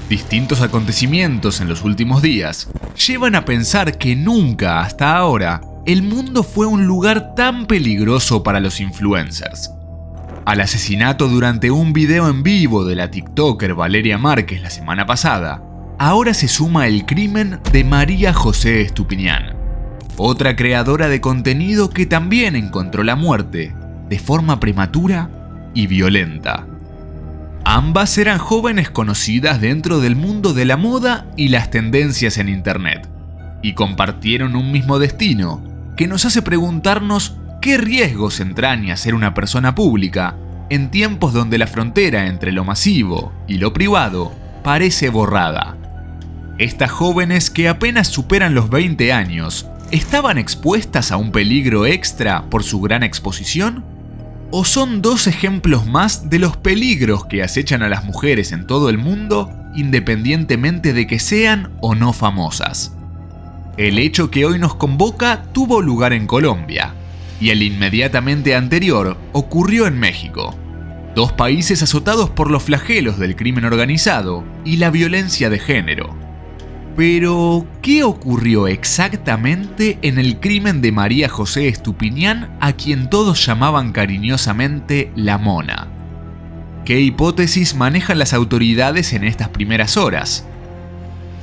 Distintos acontecimientos en los últimos días llevan a pensar que nunca hasta ahora el mundo fue un lugar tan peligroso para los influencers. Al asesinato durante un video en vivo de la TikToker Valeria Márquez la semana pasada, ahora se suma el crimen de María José Estupiñán, otra creadora de contenido que también encontró la muerte de forma prematura y violenta. Ambas eran jóvenes conocidas dentro del mundo de la moda y las tendencias en internet, y compartieron un mismo destino que nos hace preguntarnos qué riesgos entraña ser una persona pública en tiempos donde la frontera entre lo masivo y lo privado parece borrada. Estas jóvenes que apenas superan los 20 años, ¿estaban expuestas a un peligro extra por su gran exposición? ¿O son dos ejemplos más de los peligros que acechan a las mujeres en todo el mundo, independientemente de que sean o no famosas? El hecho que hoy nos convoca tuvo lugar en Colombia, y el inmediatamente anterior ocurrió en México, dos países azotados por los flagelos del crimen organizado y la violencia de género. Pero, ¿qué ocurrió exactamente en el crimen de María José Estupiñán, a quien todos llamaban cariñosamente La Mona? ¿Qué hipótesis manejan las autoridades en estas primeras horas?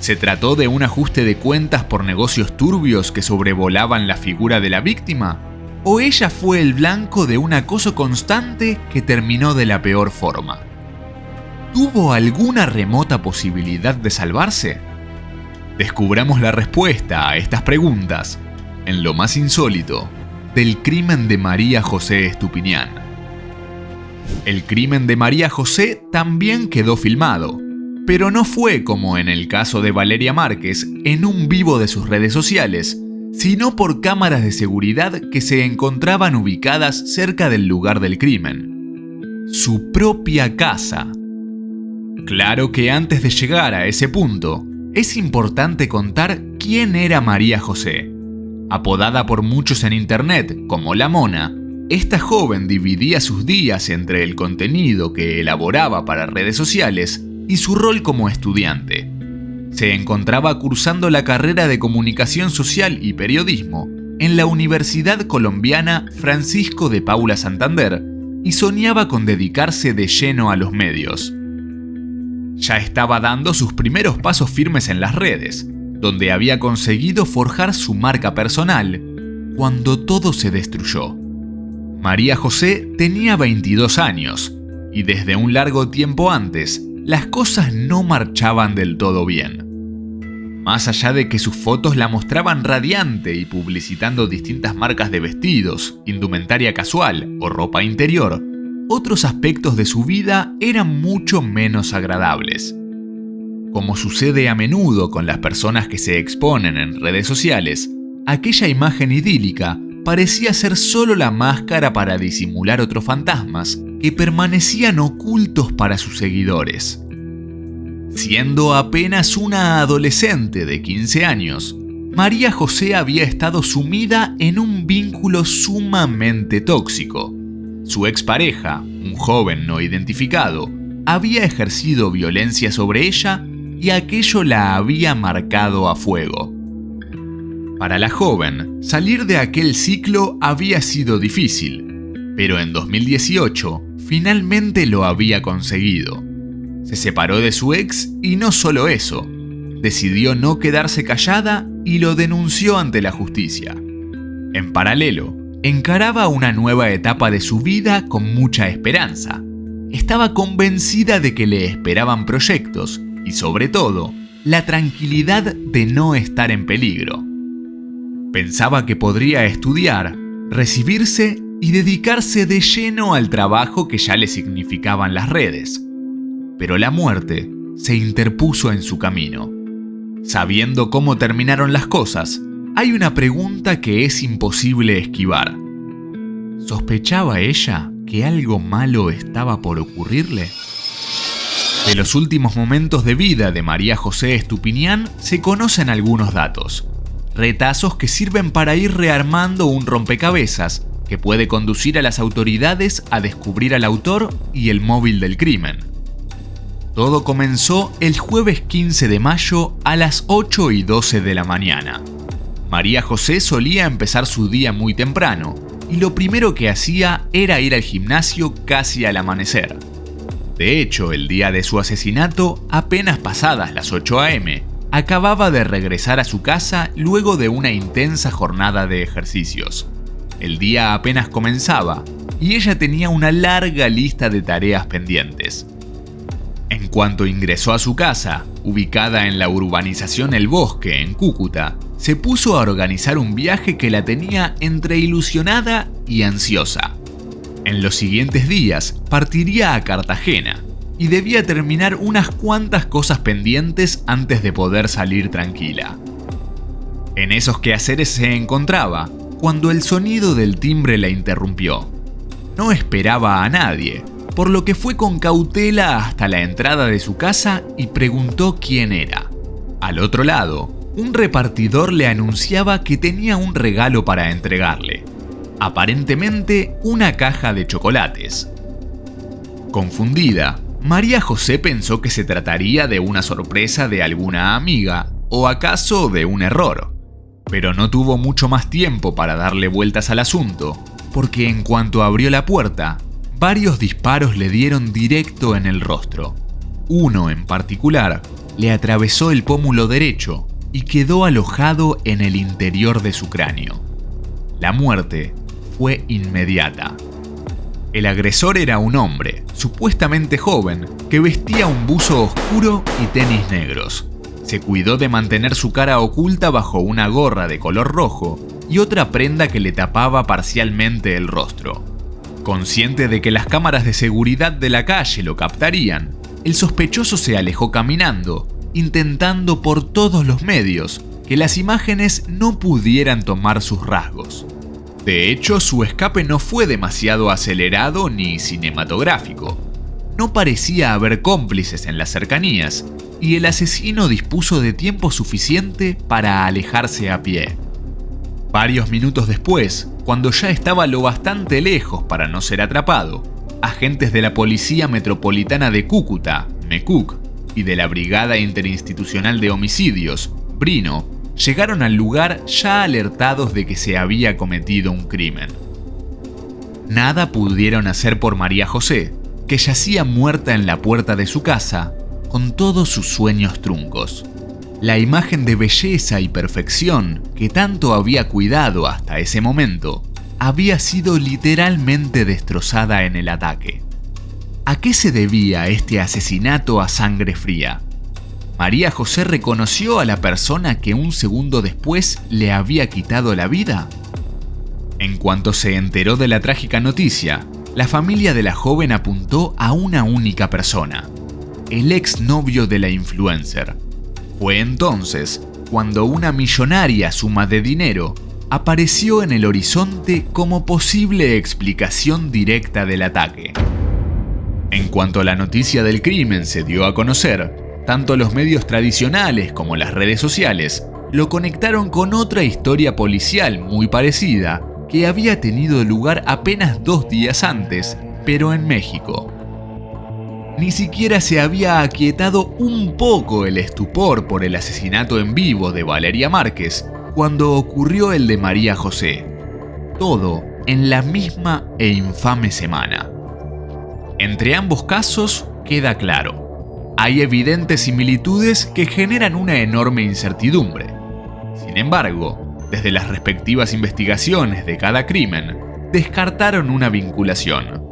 ¿Se trató de un ajuste de cuentas por negocios turbios que sobrevolaban la figura de la víctima? ¿O ella fue el blanco de un acoso constante que terminó de la peor forma? ¿Tuvo alguna remota posibilidad de salvarse? Descubramos la respuesta a estas preguntas en lo más insólito del crimen de María José Estupiñán. El crimen de María José también quedó filmado, pero no fue como en el caso de Valeria Márquez en un vivo de sus redes sociales, sino por cámaras de seguridad que se encontraban ubicadas cerca del lugar del crimen. Su propia casa. Claro que antes de llegar a ese punto, es importante contar quién era María José. Apodada por muchos en internet como La Mona, esta joven dividía sus días entre el contenido que elaboraba para redes sociales y su rol como estudiante. Se encontraba cursando la carrera de Comunicación Social y Periodismo en la Universidad Colombiana Francisco de Paula Santander y soñaba con dedicarse de lleno a los medios. Ya estaba dando sus primeros pasos firmes en las redes, donde había conseguido forjar su marca personal, cuando todo se destruyó. María José tenía 22 años, y desde un largo tiempo antes, las cosas no marchaban del todo bien. Más allá de que sus fotos la mostraban radiante y publicitando distintas marcas de vestidos, indumentaria casual o ropa interior, otros aspectos de su vida eran mucho menos agradables. Como sucede a menudo con las personas que se exponen en redes sociales, aquella imagen idílica parecía ser solo la máscara para disimular otros fantasmas que permanecían ocultos para sus seguidores. Siendo apenas una adolescente de 15 años, María José había estado sumida en un vínculo sumamente tóxico. Su expareja, un joven no identificado, había ejercido violencia sobre ella y aquello la había marcado a fuego. Para la joven, salir de aquel ciclo había sido difícil, pero en 2018 finalmente lo había conseguido. Se separó de su ex y no solo eso, decidió no quedarse callada y lo denunció ante la justicia. En paralelo, encaraba una nueva etapa de su vida con mucha esperanza. Estaba convencida de que le esperaban proyectos y, sobre todo, la tranquilidad de no estar en peligro. Pensaba que podría estudiar, recibirse y dedicarse de lleno al trabajo que ya le significaban las redes. Pero la muerte se interpuso en su camino. Sabiendo cómo terminaron las cosas, hay una pregunta que es imposible esquivar. ¿Sospechaba ella que algo malo estaba por ocurrirle? De los últimos momentos de vida de María José Estupiñán se conocen algunos datos. Retazos que sirven para ir rearmando un rompecabezas que puede conducir a las autoridades a descubrir al autor y el móvil del crimen. Todo comenzó el jueves 15 de mayo a las 8:12 de la mañana. María José solía empezar su día muy temprano y lo primero que hacía era ir al gimnasio casi al amanecer. De hecho, el día de su asesinato, apenas pasadas las 8 a.m., acababa de regresar a su casa luego de una intensa jornada de ejercicios. El día apenas comenzaba y ella tenía una larga lista de tareas pendientes. En cuanto ingresó a su casa, ubicada en la urbanización El Bosque, en Cúcuta, se puso a organizar un viaje que la tenía entre ilusionada y ansiosa. En los siguientes días partiría a Cartagena y debía terminar unas cuantas cosas pendientes antes de poder salir tranquila. En esos quehaceres se encontraba cuando el sonido del timbre la interrumpió. No esperaba a nadie, por lo que fue con cautela hasta la entrada de su casa y preguntó quién era. Al otro lado, un repartidor le anunciaba que tenía un regalo para entregarle. Aparentemente, una caja de chocolates. Confundida, María José pensó que se trataría de una sorpresa de alguna amiga o acaso de un error. Pero no tuvo mucho más tiempo para darle vueltas al asunto, porque en cuanto abrió la puerta, varios disparos le dieron directo en el rostro. Uno en particular le atravesó el pómulo derecho y quedó alojado en el interior de su cráneo. La muerte fue inmediata. El agresor era un hombre, supuestamente joven, que vestía un buzo oscuro y tenis negros. Se cuidó de mantener su cara oculta bajo una gorra de color rojo y otra prenda que le tapaba parcialmente el rostro. Consciente de que las cámaras de seguridad de la calle lo captarían, el sospechoso se alejó caminando, intentando por todos los medios que las imágenes no pudieran tomar sus rasgos. De hecho, su escape no fue demasiado acelerado ni cinematográfico. No parecía haber cómplices en las cercanías, y el asesino dispuso de tiempo suficiente para alejarse a pie. Varios minutos después, cuando ya estaba lo bastante lejos para no ser atrapado, agentes de la Policía Metropolitana de Cúcuta, MECUC, y de la Brigada Interinstitucional de Homicidios, BRINO, llegaron al lugar ya alertados de que se había cometido un crimen. Nada pudieron hacer por María José, que yacía muerta en la puerta de su casa, con todos sus sueños truncos. La imagen de belleza y perfección que tanto había cuidado hasta ese momento, había sido literalmente destrozada en el ataque. ¿A qué se debía este asesinato a sangre fría? ¿María José reconoció a la persona que un segundo después le había quitado la vida? En cuanto se enteró de la trágica noticia, la familia de la joven apuntó a una única persona: el exnovio de la influencer. Fue entonces cuando una millonaria suma de dinero apareció en el horizonte como posible explicación directa del ataque. En cuanto la noticia del crimen se dio a conocer, tanto los medios tradicionales como las redes sociales lo conectaron con otra historia policial muy parecida que había tenido lugar apenas 2 días antes, pero en México. Ni siquiera se había aquietado un poco el estupor por el asesinato en vivo de Valeria Márquez cuando ocurrió el de María José. Todo en la misma e infame semana. Entre ambos casos queda claro: hay evidentes similitudes que generan una enorme incertidumbre. Sin embargo, desde las respectivas investigaciones de cada crimen, descartaron una vinculación.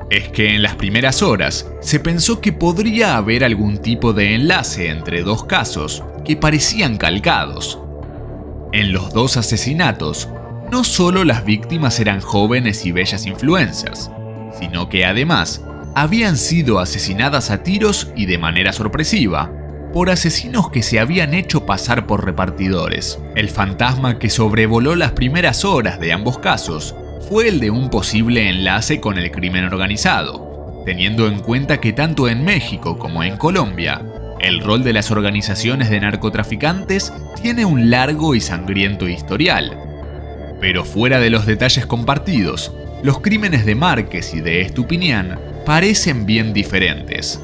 Es que en las primeras horas se pensó que podría haber algún tipo de enlace entre dos casos que parecían calcados. En los 2 asesinatos, no solo las víctimas eran jóvenes y bellas influencers, sino que además habían sido asesinadas a tiros y de manera sorpresiva por asesinos que se habían hecho pasar por repartidores. El fantasma que sobrevoló las primeras horas de ambos casos fue el de un posible enlace con el crimen organizado, teniendo en cuenta que tanto en México como en Colombia, el rol de las organizaciones de narcotraficantes tiene un largo y sangriento historial. Pero fuera de los detalles compartidos, los crímenes de Márquez y de Estupiñán parecen bien diferentes.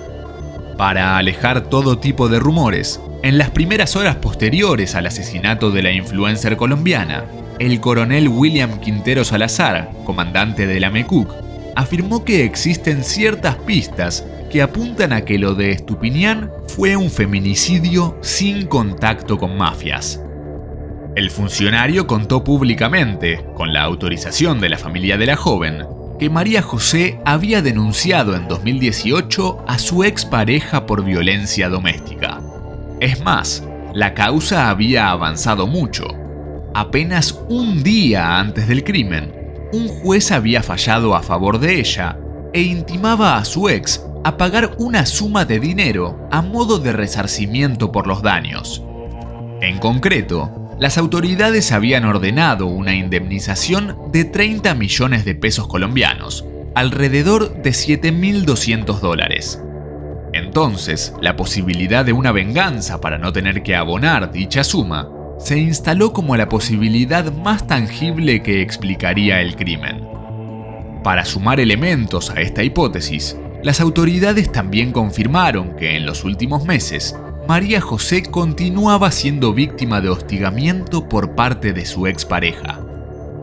Para alejar todo tipo de rumores, en las primeras horas posteriores al asesinato de la influencer colombiana, el coronel William Quintero Salazar, comandante de la MECUC, afirmó que existen ciertas pistas que apuntan a que lo de Estupiñán fue un feminicidio sin contacto con mafias. El funcionario contó públicamente, con la autorización de la familia de la joven, que María José había denunciado en 2018 a su expareja por violencia doméstica. Es más, la causa había avanzado mucho. Apenas un día antes del crimen, un juez había fallado a favor de ella e intimaba a su ex a pagar una suma de dinero a modo de resarcimiento por los daños. En concreto, las autoridades habían ordenado una indemnización de 30 millones de pesos colombianos, alrededor de $7.200. Entonces, la posibilidad de una venganza para no tener que abonar dicha suma se instaló como la posibilidad más tangible que explicaría el crimen. Para sumar elementos a esta hipótesis, las autoridades también confirmaron que en los últimos meses, María José continuaba siendo víctima de hostigamiento por parte de su expareja.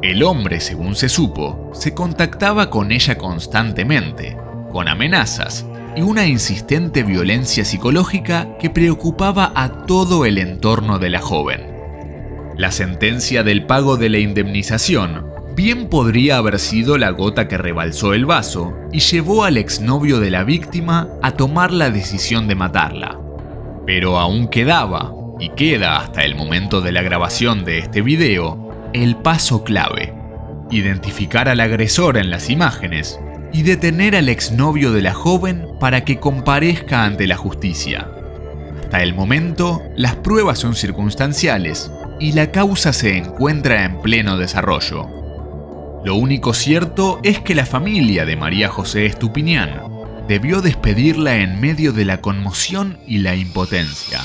El hombre, según se supo, se contactaba con ella constantemente, con amenazas y una insistente violencia psicológica que preocupaba a todo el entorno de la joven. La sentencia del pago de la indemnización bien podría haber sido la gota que rebalsó el vaso y llevó al exnovio de la víctima a tomar la decisión de matarla. Pero aún quedaba, y queda hasta el momento de la grabación de este video, el paso clave: identificar al agresor en las imágenes y detener al exnovio de la joven para que comparezca ante la justicia. Hasta el momento, las pruebas son circunstanciales y la causa se encuentra en pleno desarrollo. Lo único cierto es que la familia de María José Estupiñán debió despedirla en medio de la conmoción y la impotencia.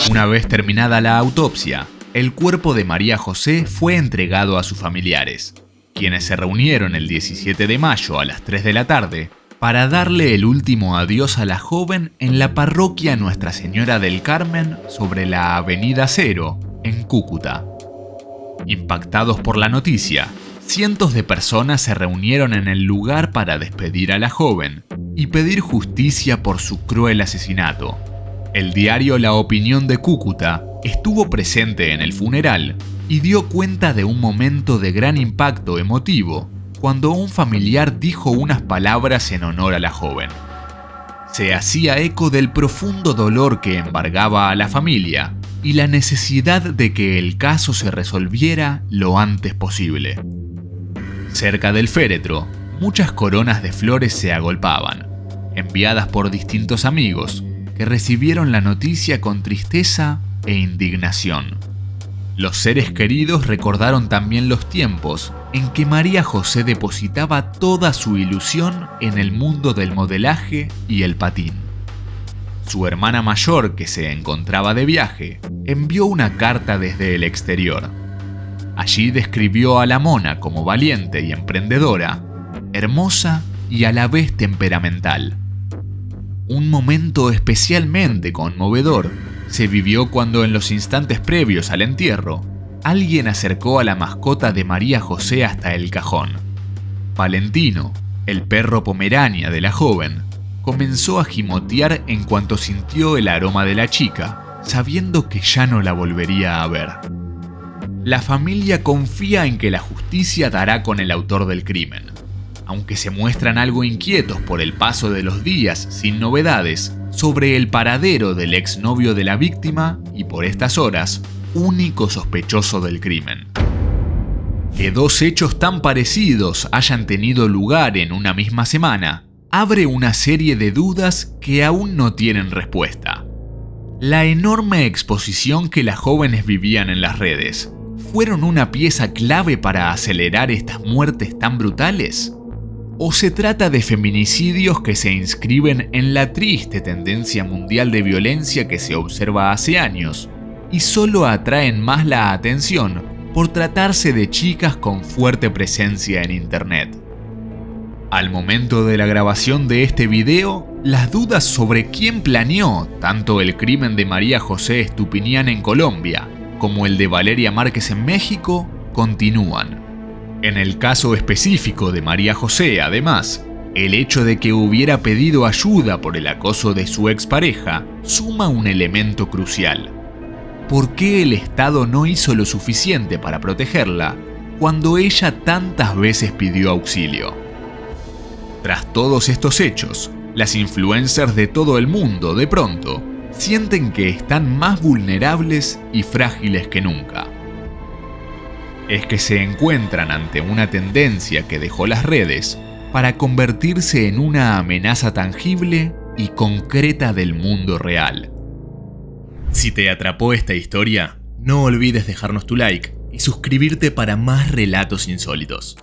Una vez terminada la autopsia, el cuerpo de María José fue entregado a sus familiares, quienes se reunieron el 17 de mayo a las 3 de la tarde para darle el último adiós a la joven en la parroquia Nuestra Señora del Carmen sobre la Avenida Cero, en Cúcuta. Impactados por la noticia, cientos de personas se reunieron en el lugar para despedir a la joven y pedir justicia por su cruel asesinato. El diario La Opinión de Cúcuta estuvo presente en el funeral y dio cuenta de un momento de gran impacto emotivo cuando un familiar dijo unas palabras en honor a la joven. Se hacía eco del profundo dolor que embargaba a la familia y la necesidad de que el caso se resolviera lo antes posible. Cerca del féretro, muchas coronas de flores se agolpaban, enviadas por distintos amigos que recibieron la noticia con tristeza e indignación. Los seres queridos recordaron también los tiempos en que María José depositaba toda su ilusión en el mundo del modelaje y el patín. Su hermana mayor, que se encontraba de viaje, envió una carta desde el exterior. Allí describió a la mona como valiente y emprendedora, hermosa y a la vez temperamental. Un momento especialmente conmovedor se vivió cuando en los instantes previos al entierro, alguien acercó a la mascota de María José hasta el cajón. Valentino, el perro pomerania de la joven, comenzó a gimotear en cuanto sintió el aroma de la chica, sabiendo que ya no la volvería a ver. La familia confía en que la justicia dará con el autor del crimen. Aunque se muestran algo inquietos por el paso de los días sin novedades sobre el paradero del exnovio de la víctima y por estas horas, único sospechoso del crimen. Que dos hechos tan parecidos hayan tenido lugar en una misma semana abre una serie de dudas que aún no tienen respuesta. La enorme exposición que las jóvenes vivían en las redes, ¿fueron una pieza clave para acelerar estas muertes tan brutales? ¿O se trata de feminicidios que se inscriben en la triste tendencia mundial de violencia que se observa hace años y solo atraen más la atención por tratarse de chicas con fuerte presencia en Internet? Al momento de la grabación de este video, las dudas sobre quién planeó tanto el crimen de María José Estupiñán en Colombia como el de Valeria Márquez en México continúan. En el caso específico de María José, además, el hecho de que hubiera pedido ayuda por el acoso de su expareja suma un elemento crucial. ¿Por qué el Estado no hizo lo suficiente para protegerla cuando ella tantas veces pidió auxilio? Tras todos estos hechos, las influencers de todo el mundo, de pronto, sienten que están más vulnerables y frágiles que nunca. Es que se encuentran ante una tendencia que dejó las redes para convertirse en una amenaza tangible y concreta del mundo real. Si te atrapó esta historia, no olvides dejarnos tu like y suscribirte para más relatos insólitos.